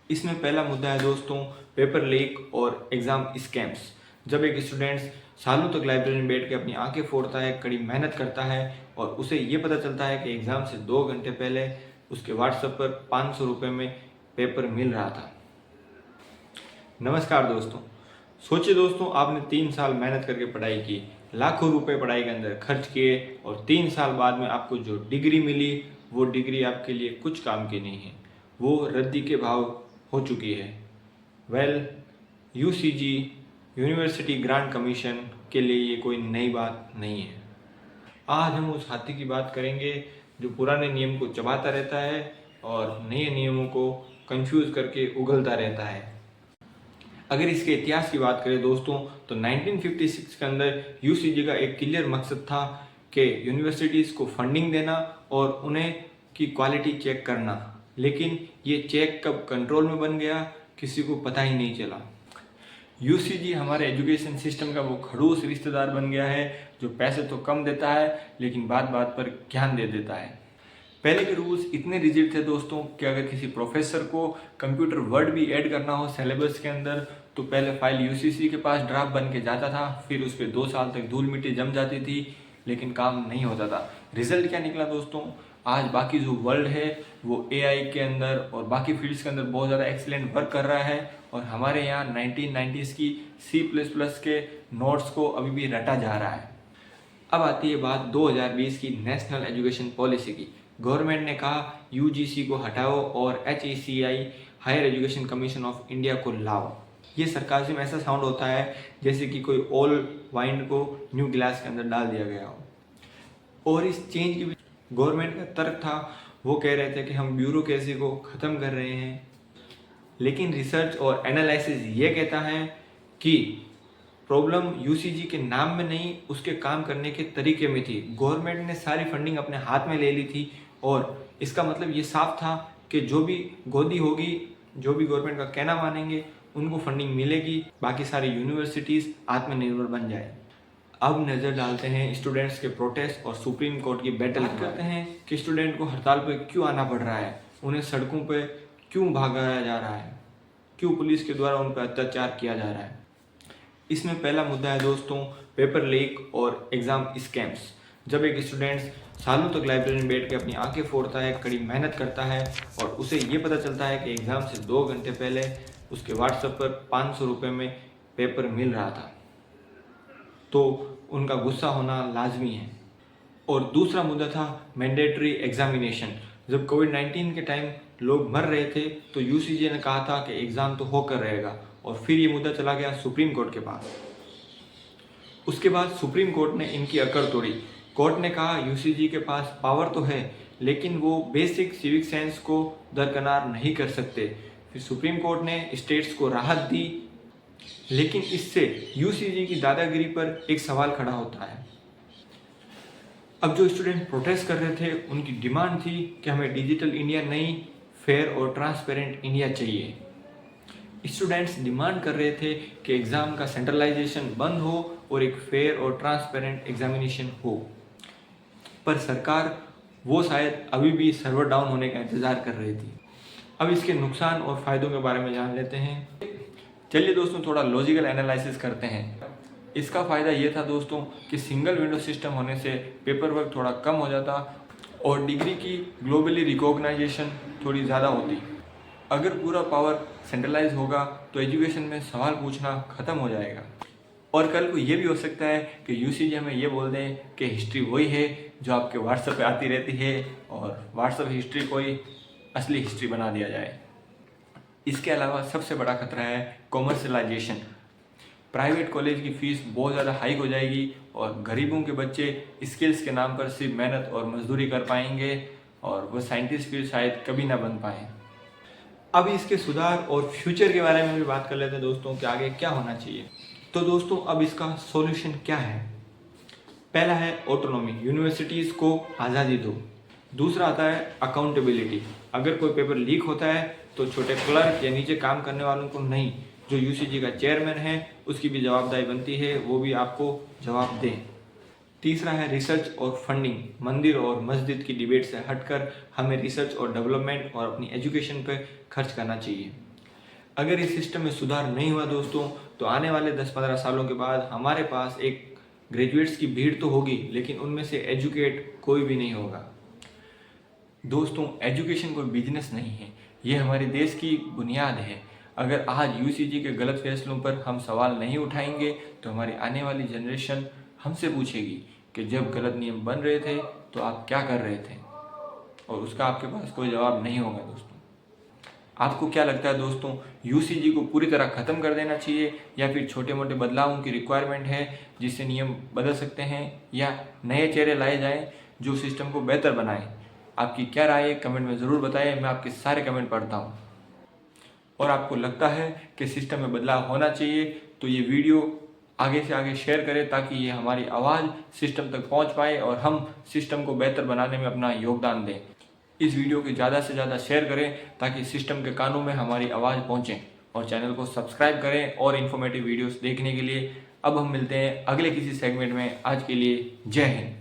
इसमें पहला मुद्दा है दोस्तों पेपर लीक और एग्ज़ाम स्कैम्स। जब एक स्टूडेंट सालों तक लाइब्रेरी में बैठ के अपनी आंखें फोड़ता है, कड़ी मेहनत करता है और उसे ये पता चलता है कि एग्ज़ाम से 2 घंटे पहले उसके व्हाट्सएप पर 500 रुपये में पेपर मिल रहा था। नमस्कार दोस्तों, सोचिए दोस्तों, आपने 3 साल मेहनत करके पढ़ाई की, लाखों रुपए पढ़ाई के अंदर खर्च किए और 3 साल बाद में आपको जो डिग्री मिली वो डिग्री आपके लिए कुछ काम की नहीं है, वो रद्दी के भाव हो चुकी है। यूसीजी यूनिवर्सिटी ग्रांट कमीशन के लिए ये कोई नई बात नहीं है। आज हम उस हाथी की बात करेंगे जो पुराने नियम को चबाता रहता है और नए नियमों को कंफ्यूज करके उगलता रहता है। अगर इसके इतिहास की बात करें दोस्तों, तो 1956 के अंदर यूसीजी का एक क्लियर मकसद था कि यूनिवर्सिटीज़ को फंडिंग देना और उन्हें की क्वालिटी चेक करना, लेकिन ये चेक कब कंट्रोल में बन गया किसी को पता ही नहीं चला। यूसीजी हमारे एजुकेशन सिस्टम का वो खड़ूस रिश्तेदार बन गया है जो पैसे तो कम देता है लेकिन बात बात पर ज्ञान दे देता है। पहले के रूल्स इतने रिजिड थे दोस्तों कि अगर किसी प्रोफेसर को कंप्यूटर वर्ड भी ऐड करना हो सिलेबस के अंदर तो पहले फाइल यूसीसी के पास ड्राफ्ट बन के जाता था, फिर उस पर 2 साल तक धूल मिट्टी जम जाती थी लेकिन काम नहीं होता था। रिजल्ट क्या निकला दोस्तों? आज बाकी जो वर्ल्ड है वो एआई के अंदर और बाकी फील्ड्स के अंदर बहुत ज़्यादा एक्सीलेंट वर्क कर रहा है और हमारे यहाँ 1990s की C++ के नोट्स को अभी भी रटा जा रहा है। अब आती है बात 2020 की नेशनल एजुकेशन पॉलिसी की। गवर्नमेंट ने कहा यूजीसी को हटाओ और HECI higher education commission of India को लाओ। ये सरकाज़म ऐसा साउंड होता है जैसे कि कोई ओल्ड वाइन को न्यू गिलास के अंदर डाल दिया गया हो। और इस चेंज की गवर्नमेंट का तर्क था, वो कह रहे थे कि हम ब्यूरोक्रेसी को ख़त्म कर रहे हैं, लेकिन रिसर्च और एनालिसिस ये कहता है कि प्रॉब्लम यूसीजी के नाम में नहीं उसके काम करने के तरीके में थी। गवर्नमेंट ने सारी फंडिंग अपने हाथ में ले ली थी और इसका मतलब ये साफ था कि जो भी गोदी होगी, जो भी गवर्नमेंट का कहना मानेंगे उनको फंडिंग मिलेगी, बाकी सारी यूनिवर्सिटीज़ आत्मनिर्भर बन जाए। अब नज़र डालते हैं स्टूडेंट्स के प्रोटेस्ट और सुप्रीम कोर्ट की बैटल करते हैं कि स्टूडेंट को हड़ताल पर क्यों आना पड़ रहा है, उन्हें सड़कों पर क्यों भगाया जा रहा है, क्यों पुलिस के द्वारा उन पर अत्याचार किया जा रहा है। इसमें पहला मुद्दा है दोस्तों पेपर लीक और एग्ज़ाम स्कैम्स। जब एक स्टूडेंट सालों तक लाइब्रेरी में बैठ के अपनी आंखें फोड़ता है, कड़ी मेहनत करता है और उसे ये पता चलता है कि एग्ज़ाम से 2 घंटे पहले उसके व्हाट्सएप पर 500 रुपये में पेपर मिल रहा था, तो उनका गुस्सा होना लाजमी है। और दूसरा मुद्दा था मैंडेटरी एग्जामिनेशन। जब कोविड-19 के टाइम लोग मर रहे थे तो यूसीजी ने कहा था कि एग्ज़ाम तो होकर रहेगा और फिर ये मुद्दा चला गया सुप्रीम कोर्ट के पास। उसके बाद सुप्रीम कोर्ट ने इनकी अकड़ तोड़ी। कोर्ट ने कहा यूसीजी के पास पावर तो है लेकिन वो बेसिक सिविक सेंस को दरकिनार नहीं कर सकते। फिर सुप्रीम कोर्ट ने स्टेट्स को राहत दी, लेकिन इससे यूसीजी की दादागिरी पर एक सवाल खड़ा होता है। अब जो स्टूडेंट प्रोटेस्ट कर रहे थे उनकी डिमांड थी कि हमें डिजिटल इंडिया नहीं, फेयर और ट्रांसपेरेंट इंडिया चाहिए। स्टूडेंट्स डिमांड कर रहे थे कि एग्ज़ाम का सेंट्रलाइजेशन बंद हो और एक फेयर और ट्रांसपेरेंट एग्जामिनेशन हो, पर सरकार वो शायद अभी भी सर्वर डाउन होने का इंतज़ार कर रही थी। अब इसके नुकसान और फ़ायदों के बारे में जान लेते हैं। चलिए दोस्तों, थोड़ा लॉजिकल एनालिसिस करते हैं। इसका फ़ायदा ये था दोस्तों कि सिंगल विंडो सिस्टम होने से पेपर वर्क थोड़ा कम हो जाता और डिग्री की ग्लोबली रिकॉग्नाइजेशन थोड़ी ज़्यादा होती। अगर पूरा पावर सेंट्रलाइज होगा तो एजुकेशन में सवाल पूछना ख़त्म हो जाएगा। और कल को ये भी हो सकता है कि यूसीजी हमें ये बोल दें कि हिस्ट्री वही है जो आपके व्हाट्सएप पे आती रहती है और व्हाट्सएप हिस्ट्री को ही असली हिस्ट्री बना दिया जाए। इसके अलावा सबसे बड़ा खतरा है कॉमर्शलाइजेशन। प्राइवेट कॉलेज की फ़ीस बहुत ज़्यादा हाइक हो जाएगी और गरीबों के बच्चे स्किल्स के नाम पर सिर्फ मेहनत और मजदूरी कर पाएंगे और वो साइंटिस्ट फिर शायद कभी ना बन पाएँ। अब इसके सुधार और फ्यूचर के बारे में भी बात कर लेते हैं दोस्तों कि आगे क्या होना चाहिए। तो दोस्तों अब इसका सॉल्यूशन क्या है? पहला है ऑटोनॉमी, यूनिवर्सिटीज़ को आज़ादी दो। दूसरा आता है अकाउंटेबिलिटी। अगर कोई पेपर लीक होता है तो छोटे क्लर्क या नीचे काम करने वालों को नहीं, जो यूसीजी का चेयरमैन है उसकी भी जवाबदारी बनती है, वो भी आपको जवाब दें। तीसरा है रिसर्च और फंडिंग। मंदिर और मस्जिद की डिबेट से हटकर हमें रिसर्च और डेवलपमेंट और अपनी एजुकेशन पर खर्च करना चाहिए। अगर इस सिस्टम में सुधार नहीं हुआ दोस्तों, तो आने वाले 10-15 सालों के बाद हमारे पास एक ग्रेजुएट्स की भीड़ तो होगी, लेकिन उनमें से एजुकेट कोई भी नहीं होगा। दोस्तों, एजुकेशन कोई बिजनेस नहीं है, ये हमारे देश की बुनियाद है। अगर आज यूसीजी के गलत फैसलों पर हम सवाल नहीं उठाएंगे तो हमारी आने वाली जनरेशन हमसे पूछेगी कि जब गलत नियम बन रहे थे तो आप क्या कर रहे थे, और उसका आपके पास कोई जवाब नहीं होगा। दोस्तों, आपको क्या लगता है दोस्तों, यूसीजी को पूरी तरह ख़त्म कर देना चाहिए या फिर छोटे मोटे बदलावों की रिक्वायरमेंट है जिससे नियम बदल सकते हैं, या नए चेहरे लाए जाएं जो सिस्टम को बेहतर बनाएं? आपकी क्या राय है कमेंट में ज़रूर बताएं, मैं आपके सारे कमेंट पढ़ता हूं। और आपको लगता है कि सिस्टम में बदलाव होना चाहिए तो ये वीडियो आगे से आगे शेयर करें ताकि ये हमारी आवाज़ सिस्टम तक पहुंच पाए और हम सिस्टम को बेहतर बनाने में अपना योगदान दें। इस वीडियो को ज़्यादा से ज़्यादा शेयर करें ताकि सिस्टम के कानों में हमारी आवाज़ पहुंचे, और चैनल को सब्सक्राइब करें और इन्फॉर्मेटिव वीडियोस देखने के लिए। अब हम मिलते हैं अगले किसी सेगमेंट में। आज के लिए जय हिंद।